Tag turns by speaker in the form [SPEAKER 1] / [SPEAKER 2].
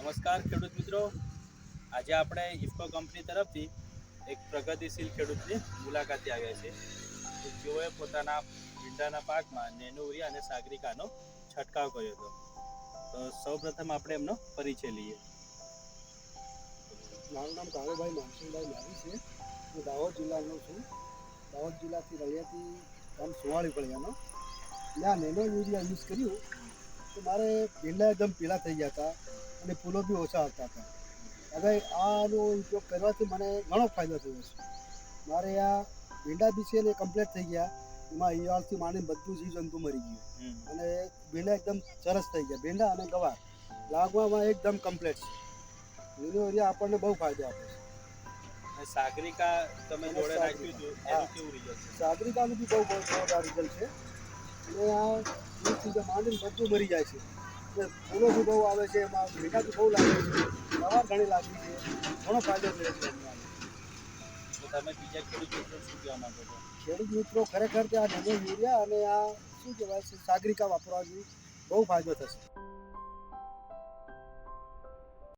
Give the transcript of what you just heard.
[SPEAKER 1] નમસ્કાર ખેડૂત મિત્રો, આજે આપણે ઇફકો કંપની તરફથી એક પ્રગતિશીલ ખેડૂતની મુલાકાતે આવ્યા છે. જેઓએ પોતાના ભીંડાના પાકમાં નેનો યુરિયા અને સાગરિકાનો છંટકાવ કર્યો હતો. તો સૌપ્રથમ આપણે એમનો પરિચય લઈએ.
[SPEAKER 2] મારું નામ કાળુભાઈ માનસિંહભાઈ મારી છે. હું દાહોદ જિલ્લાનો છું. દાહોદ જિલ્લાથી રળિયાથી ગામ સુવાળી પડ્યાનો. ત્યાં નેનો યુરિયા યુઝ કર્યું તો મારે ભીંડા એકદમ પીળા થઈ ગયા હતા અને ફૂલો બી ઓછા આવતા હતા. હવે આનો ઉપયોગ કરવાથી મને ઘણો ફાયદો થયો છે. મારે આ ભીંડા બી છે ને કમ્પ્લીટ થઈ ગયા. એમાં ઈયળથી માંડીને બધું જીવજંતુ મરી ગયું અને ભીંડા એકદમ સરસ થઈ ગયા. ભીંડા અને ગવાર લાગવામાં એકદમ કમ્પ્લીટ છે. નેનો યુરિયા આપણને બહુ ફાયદો આપે છે.
[SPEAKER 1] અને સાગરિકા તમે જોડે રાખ્યું હતું, એનું કેવું રિઝલ્ટ છે?
[SPEAKER 2] સાગરિકાનું બી બહુ જોરદાર રિઝલ્ટ છે. અને આ ચીજ માંડીને બધું મરી જાય છે. અને ફૂલો બી બહુ આવે છે, એમાં ભીંડા બી બહુ લાગે છે, સવાર ઘણી લાગી છે, ઘણો ફાયદો થયો છે અમને.
[SPEAKER 1] તો તમે બીજા ખેડૂત મિત્રો શું કહેવા માંગો છો?
[SPEAKER 2] ખેડૂત મિત્રો ખરેખર આ નેનો યુરિયા અને આ શું કહેવાય છે સાગરિકા વાપરવાથી બહુ ફાયદો થશે.